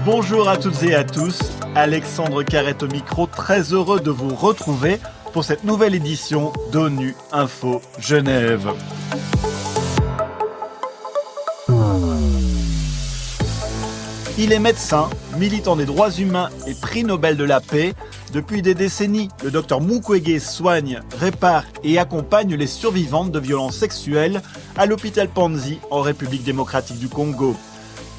Bonjour à toutes et à tous, Alexandre Carrette au micro, très heureux de vous retrouver pour cette nouvelle édition d'ONU Info Genève. Il est médecin, militant des droits humains et prix Nobel de la paix. Depuis des décennies, le Dr Mukwege soigne, répare et accompagne les survivantes de violences sexuelles à l'hôpital Panzi en République démocratique du Congo.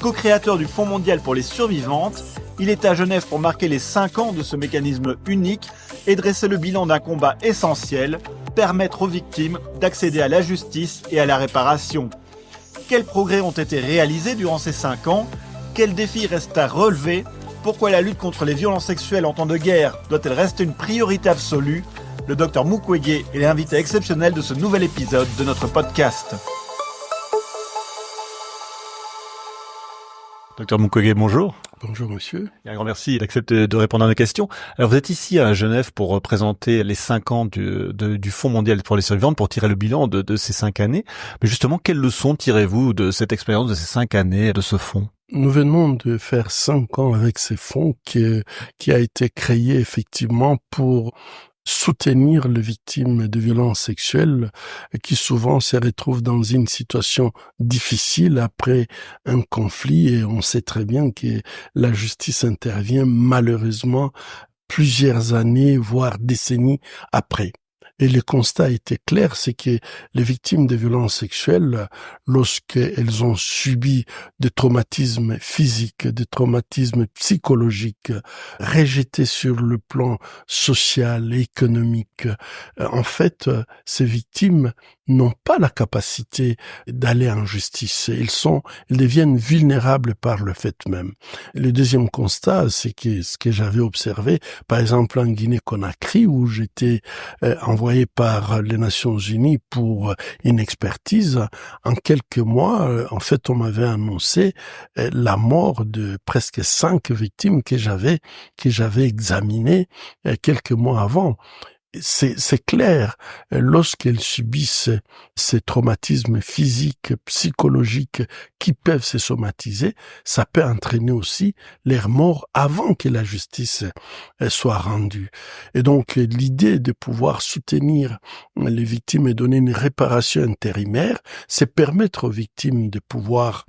Co-créateur du Fonds mondial pour les survivantes, il est à Genève pour marquer les 5 ans de ce mécanisme unique et dresser le bilan d'un combat essentiel, permettre aux victimes d'accéder à la justice et à la réparation. Quels progrès ont été réalisés durant ces 5 ans ? Quels défis restent à relever ? Pourquoi la lutte contre les violences sexuelles en temps de guerre doit-elle rester une priorité absolue ? Le Dr Mukwege est l'invité exceptionnel de ce nouvel épisode de notre podcast. Docteur Mukwege, bonjour. Bonjour monsieur. Et un grand merci d'accepter de répondre à nos questions. Alors vous êtes ici à Genève pour présenter les 5 ans du Fonds mondial pour les survivantes, pour tirer le bilan de ces 5 années. Mais justement, quelles leçons tirez-vous de cette expérience, de ces 5 années de ce fonds ? Nous venons de faire 5 ans avec ce fonds qui a été créé effectivement pour soutenir les victimes de violences sexuelles qui souvent se retrouvent dans une situation difficile après un conflit, et on sait très bien que la justice intervient malheureusement plusieurs années, voire décennies après. Et le constat était clair, c'est que les victimes de violences sexuelles, lorsqu'elles ont subi des traumatismes physiques, des traumatismes psychologiques, rejetés sur le plan social et économique, en fait, ces victimes n'ont pas la capacité d'aller en justice. Ils deviennent vulnérables par le fait même. Le deuxième constat, c'est que ce que j'avais observé, par exemple en Guinée-Conakry, où j'étais envoyé par les Nations Unies pour une expertise, en quelques mois, en fait, on m'avait annoncé la mort de presque 5 victimes que j'avais examinées quelques mois avant. C'est clair, lorsqu'elles subissent ces traumatismes physiques, psychologiques qui peuvent se somatiser, ça peut entraîner aussi leur mort avant que la justice soit rendue. Et donc, l'idée de pouvoir soutenir les victimes et donner une réparation intérimaire, c'est permettre aux victimes de pouvoir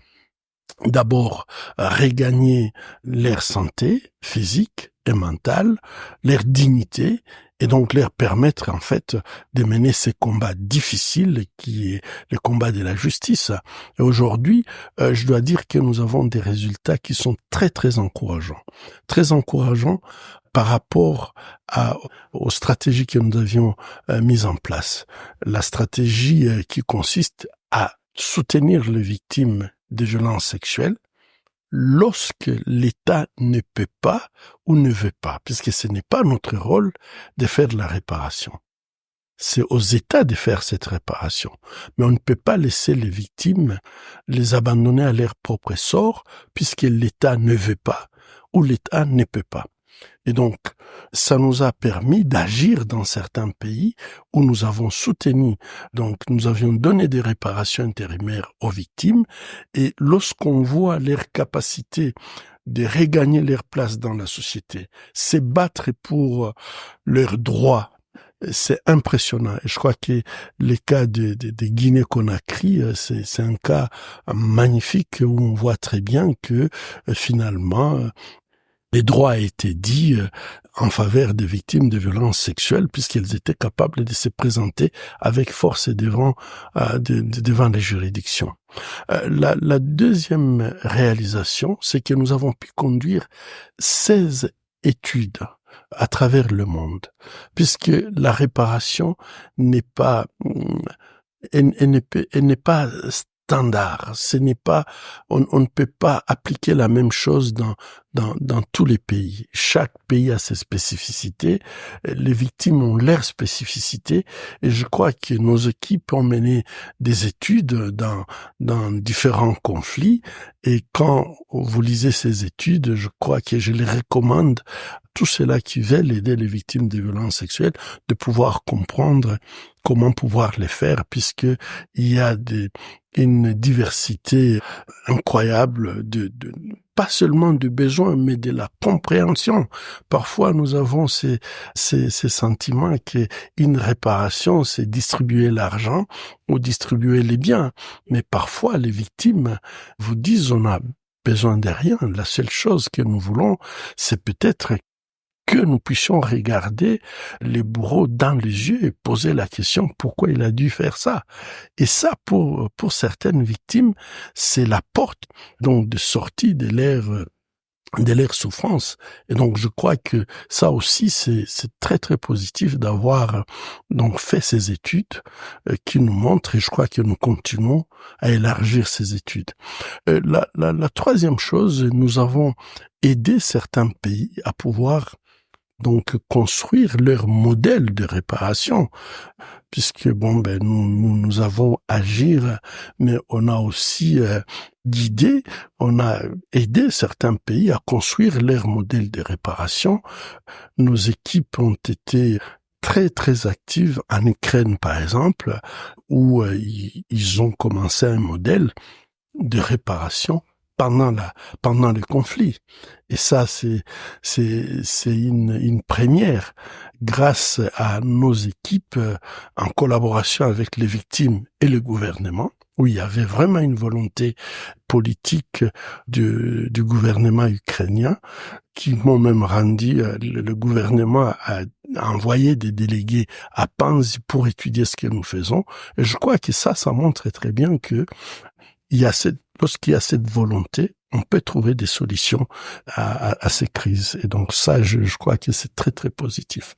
d'abord regagner leur santé physique et mentale, leur dignité, et donc leur permettre en fait de mener ces combats difficiles qui est le combat de la justice. Et aujourd'hui, je dois dire que nous avons des résultats qui sont très très encourageants. Très encourageants par rapport aux stratégies que nous avions mises en place. La stratégie qui consiste à soutenir les victimes de violences sexuelles lorsque l'État ne peut pas ou ne veut pas, puisque ce n'est pas notre rôle de faire de la réparation. C'est aux États de faire cette réparation. Mais on ne peut pas laisser les victimes les abandonner à leur propre sort, puisque l'État ne veut pas ou l'État ne peut pas. Et donc, ça nous a permis d'agir dans certains pays où nous avons soutenu, donc nous avions donné des réparations intérimaires aux victimes, et lorsqu'on voit leur capacité de regagner leur place dans la société, se battre pour leurs droits, c'est impressionnant. Et je crois que le cas de Guinée-Conakry, c'est un cas magnifique où on voit très bien que finalement, les droits a été dit en faveur des victimes de violences sexuelles, puisqu'elles étaient capables de se présenter avec force devant les juridictions. La deuxième réalisation, c'est que nous avons pu conduire 16 études à travers le monde, puisque la réparation n'est pas, elle n'est pas standard. Ce n'est pas, on ne peut pas appliquer la même chose dans tous les pays. Chaque pays a ses spécificités. Les victimes ont leurs spécificités. Et je crois que nos équipes ont mené des études dans différents conflits. Et quand vous lisez ces études, je crois que je les recommande tous ceux-là qui veulent aider les victimes de violences sexuelles de pouvoir comprendre comment pouvoir les faire, puisque il y a une diversité incroyable de pas seulement du besoin, mais de la compréhension. Parfois, nous avons ces sentiments qu'une réparation, c'est distribuer l'argent ou distribuer les biens. Mais parfois, les victimes vous disent, on a besoin de rien. La seule chose que nous voulons, c'est peut-être que nous puissions regarder les bourreaux dans les yeux et poser la question pourquoi il a dû faire ça. Et ça, pour certaines victimes, c'est la porte donc de sortie de leur souffrance. Et donc, je crois que ça aussi, c'est très, très positif d'avoir donc fait ces études qui nous montrent, et je crois que nous continuons à élargir ces études. La troisième chose, nous avons aidé certains pays à pouvoir donc construire leur modèle de réparation, puisque nous avons agir, mais on a aussi guidé, on a aidé certains pays à construire leur modèle de réparation. Nos équipes ont été très très actives en Ukraine par exemple, où ils ont commencé un modèle de réparation pendant le conflit. Et ça, c'est une première grâce à nos équipes en collaboration avec les victimes et le gouvernement, où il y avait vraiment une volonté politique du gouvernement ukrainien, qui m'ont même rendu, le gouvernement a envoyé des délégués à Panzi pour étudier ce que nous faisons. Et je crois que ça montre très bien que lorsqu'il y a cette volonté, on peut trouver des solutions à ces crises. Et donc ça, je crois que c'est très, très positif.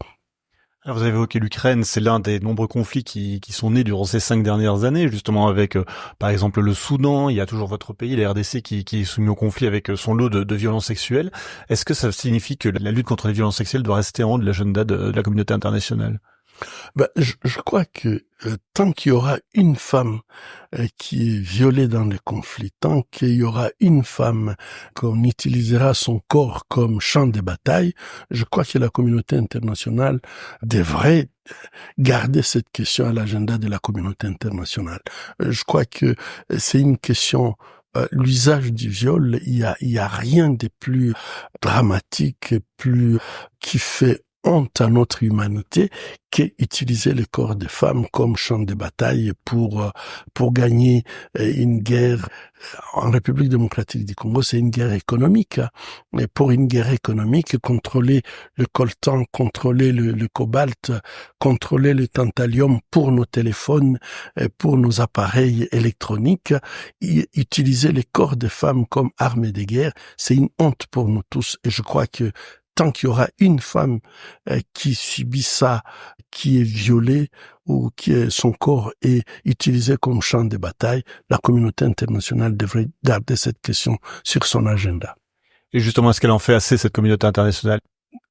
Alors vous avez évoqué l'Ukraine, c'est l'un des nombreux conflits qui sont nés durant ces 5 dernières années, justement avec, par exemple, le Soudan. Il y a toujours votre pays, la RDC, qui est soumis au conflit avec son lot de violences sexuelles. Est-ce que ça signifie que la lutte contre les violences sexuelles doit rester en haut de l'agenda de la communauté internationale? Je crois que tant qu'il y aura une femme qui est violée dans les conflits, tant qu'il y aura une femme qu'on utilisera son corps comme champ de bataille, je crois que la communauté internationale devrait garder cette question à l'agenda de la communauté internationale. Je crois que c'est une question l'usage du viol, il y a rien de plus dramatique, qui fait honte à notre humanité qu'utiliser le corps des femmes comme champ de bataille pour gagner une guerre. En République démocratique du Congo, c'est une guerre économique. Mais pour une guerre économique, contrôler le coltan, contrôler le cobalt, contrôler le tantalum pour nos téléphones, pour nos appareils électroniques, utiliser les corps des femmes comme armes de guerre, c'est une honte pour nous tous. Et je crois que tant qu'il y aura une femme qui subit ça, qui est violée ou son corps est utilisé comme champ de bataille, la communauté internationale devrait garder cette question sur son agenda. Et justement, est-ce qu'elle en fait assez, cette communauté internationale?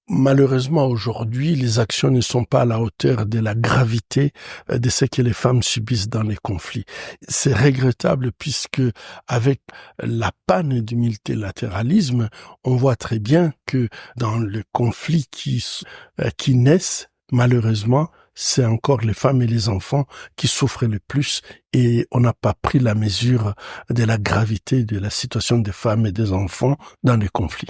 Malheureusement, aujourd'hui, les actions ne sont pas à la hauteur de la gravité de ce que les femmes subissent dans les conflits. C'est regrettable puisque avec la panne du multilatéralisme, on voit très bien que dans le conflit qui naissent, malheureusement, c'est encore les femmes et les enfants qui souffrent le plus et on n'a pas pris la mesure de la gravité de la situation des femmes et des enfants dans les conflits.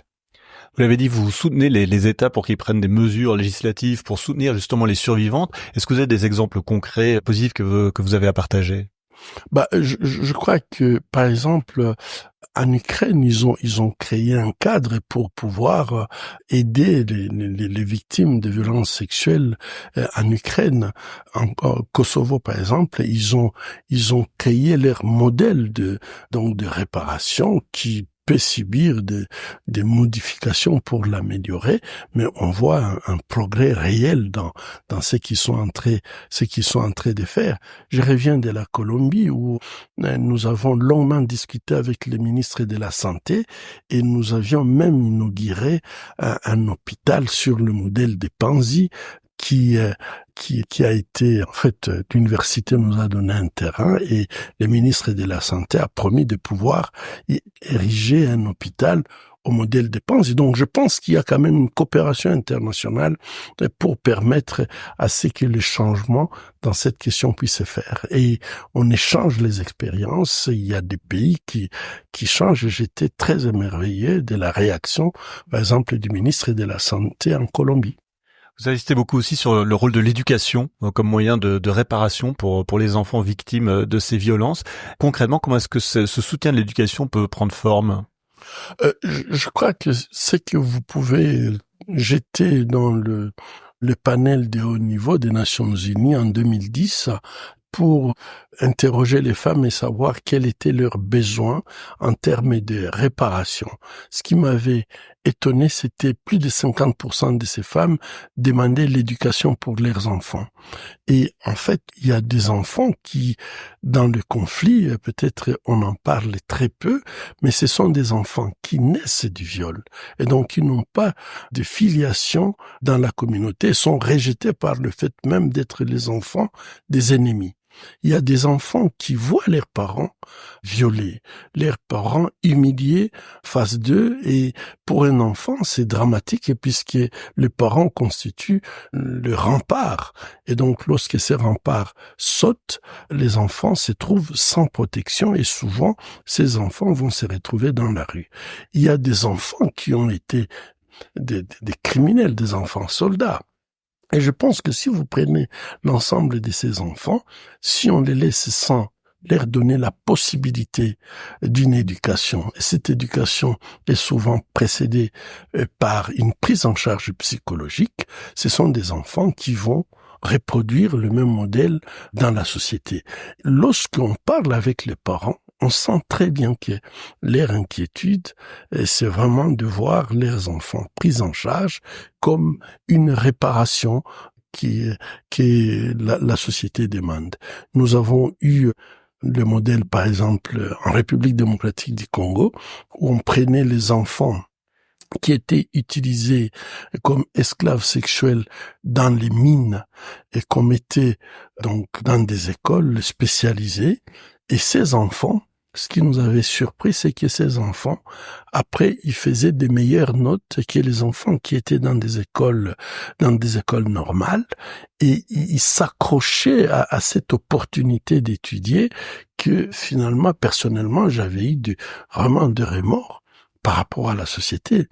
Vous l'avez dit, vous soutenez les États pour qu'ils prennent des mesures législatives pour soutenir justement les survivantes. Est-ce que vous avez des exemples concrets, positifs que vous avez à partager? Je crois que, par exemple, en Ukraine, ils ont créé un cadre pour pouvoir aider les victimes de violences sexuelles en Ukraine. En Kosovo, par exemple, ils ont créé leur modèle de réparation qui peut subir des modifications pour l'améliorer, mais on voit un progrès réel dans ce qu'ils sont en train de faire. Je reviens de la Colombie où nous avons longuement discuté avec le ministre de la Santé et nous avions même inauguré un hôpital sur le modèle de Panzi qui qui a été, en fait, l'université nous a donné un terrain et le ministre de la Santé a promis de pouvoir y ériger un hôpital au modèle des Panzi. Donc, je pense qu'il y a quand même une coopération internationale pour permettre à ce que les changements dans cette question puissent se faire. Et on échange les expériences. Il y a des pays qui changent. J'étais très émerveillé de la réaction, par exemple, du ministre de la Santé en Colombie. Vous insistez beaucoup aussi sur le rôle de l'éducation comme moyen de réparation pour les enfants victimes de ces violences. Concrètement, comment est-ce que ce soutien de l'éducation peut prendre forme ? Je crois que c'est que vous pouvez jeter dans le panel de haut niveau des Nations Unies en 2010 pour interroger les femmes et savoir quels étaient leurs besoins en termes de réparation. Ce qui m'avait étonné, c'était plus de 50% de ces femmes demandaient l'éducation pour leurs enfants. Et en fait, il y a des enfants qui, dans le conflit, peut-être on en parle très peu, mais ce sont des enfants qui naissent du viol. Et donc, ils n'ont pas de filiation dans la communauté, sont rejetés par le fait même d'être les enfants des ennemis. Il y a des enfants qui voient leurs parents violés, leurs parents humiliés face d'eux, et pour un enfant, c'est dramatique puisque les parents constituent le rempart. Et donc, lorsque ces remparts sautent, les enfants se trouvent sans protection et souvent, ces enfants vont se retrouver dans la rue. Il y a des enfants qui ont été des criminels, des enfants soldats. Et je pense que si vous prenez l'ensemble de ces enfants, si on les laisse sans leur donner la possibilité d'une éducation, et cette éducation est souvent précédée par une prise en charge psychologique, ce sont des enfants qui vont reproduire le même modèle dans la société. Lorsqu'on parle avec les parents, on sent très bien que leur inquiétude, c'est vraiment de voir leurs enfants pris en charge comme une réparation que la société demande. Nous avons eu le modèle, par exemple, en République démocratique du Congo, où on prenait les enfants qui étaient utilisés comme esclaves sexuels dans les mines et qu'on mettait donc dans des écoles spécialisées. Et ces enfants, ce qui nous avait surpris, c'est que ces enfants, après, ils faisaient des meilleures notes que les enfants qui étaient dans des écoles normales, et ils s'accrochaient à cette opportunité d'étudier que finalement, personnellement, j'avais eu vraiment de remords par rapport à la société.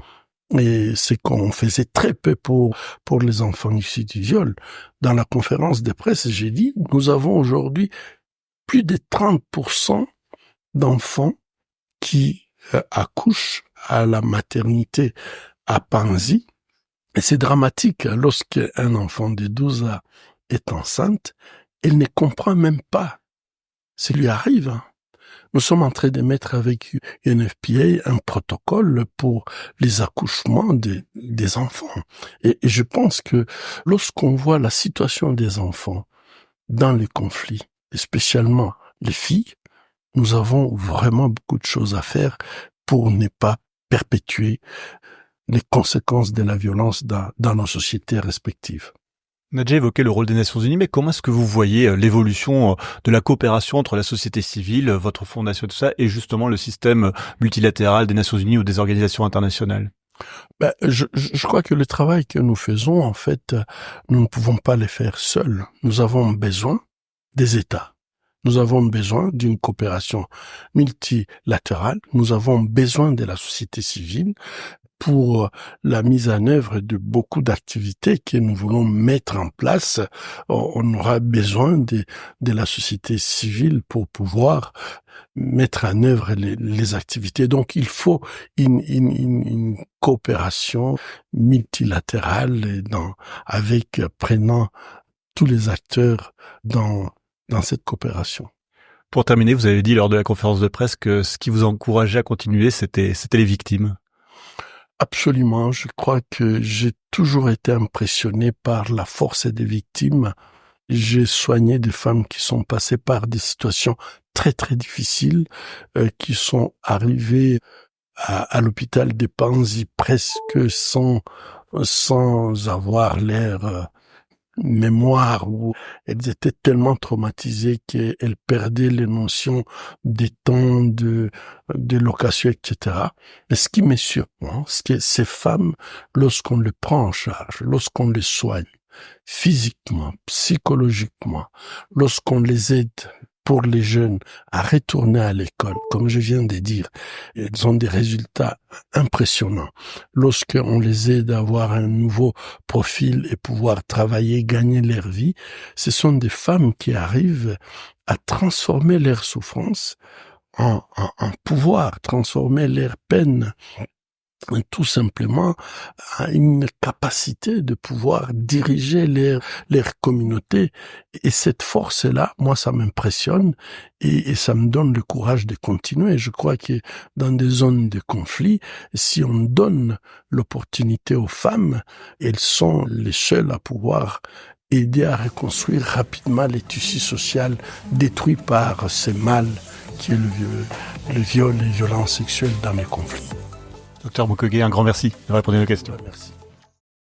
Et c'est qu'on faisait très peu pour les enfants issus du viol. Dans la conférence de presse, j'ai dit, nous avons aujourd'hui plus de 30% d'enfants qui accouchent à la maternité à Panzi. Et c'est dramatique. Lorsqu'un enfant de 12 ans est enceinte, elle ne comprend même pas ce qui lui arrive. Nous sommes en train de mettre avec UNFPA un protocole pour les accouchements des enfants. Et je pense que lorsqu'on voit la situation des enfants dans les conflits, et spécialement les filles, nous avons vraiment beaucoup de choses à faire pour ne pas perpétuer les conséquences de la violence dans nos sociétés respectives. On a déjà évoqué le rôle des Nations Unies, mais comment est-ce que vous voyez l'évolution de la coopération entre la société civile, votre fondation et tout ça, et justement le système multilatéral des Nations Unies ou des organisations internationales ? Je crois que le travail que nous faisons, en fait, nous ne pouvons pas le faire seuls. Nous avons besoin des États. Nous avons besoin d'une coopération multilatérale. Nous avons besoin de la société civile pour la mise en œuvre de beaucoup d'activités que nous voulons mettre en place. On aura besoin de la société civile pour pouvoir mettre en œuvre les activités. Donc, il faut une coopération multilatérale avec prenant tous les acteurs dans cette coopération. Pour terminer, vous avez dit lors de la conférence de presse que ce qui vous encourageait à continuer, c'était les victimes. Absolument. Je crois que j'ai toujours été impressionné par la force des victimes. J'ai soigné des femmes qui sont passées par des situations très, très difficiles, qui sont arrivées à l'hôpital des Panzi presque sans avoir l'air mémoire où elles étaient tellement traumatisées qu'elles perdaient les notions des temps, de location, etc. Mais ce qui me surprend, c'est que ces femmes, lorsqu'on les prend en charge, lorsqu'on les soigne, physiquement, psychologiquement, lorsqu'on les aide pour les jeunes à retourner à l'école, comme je viens de dire, elles ont des résultats impressionnants. Lorsqu'on les aide à avoir un nouveau profil et pouvoir travailler, gagner leur vie, ce sont des femmes qui arrivent à transformer leur souffrance en pouvoir, transformer leur peine tout simplement à une capacité de pouvoir diriger leur communauté. Et cette force-là, moi, ça m'impressionne et ça me donne le courage de continuer. Je crois que dans des zones de conflit, si on donne l'opportunité aux femmes, elles sont les seules à pouvoir aider à reconstruire rapidement les tissus sociaux détruits par ce mal qui est le viol et les violences sexuelles dans les conflits. Docteur Mukwege, un grand merci d'avoir répondu à nos questions. Merci.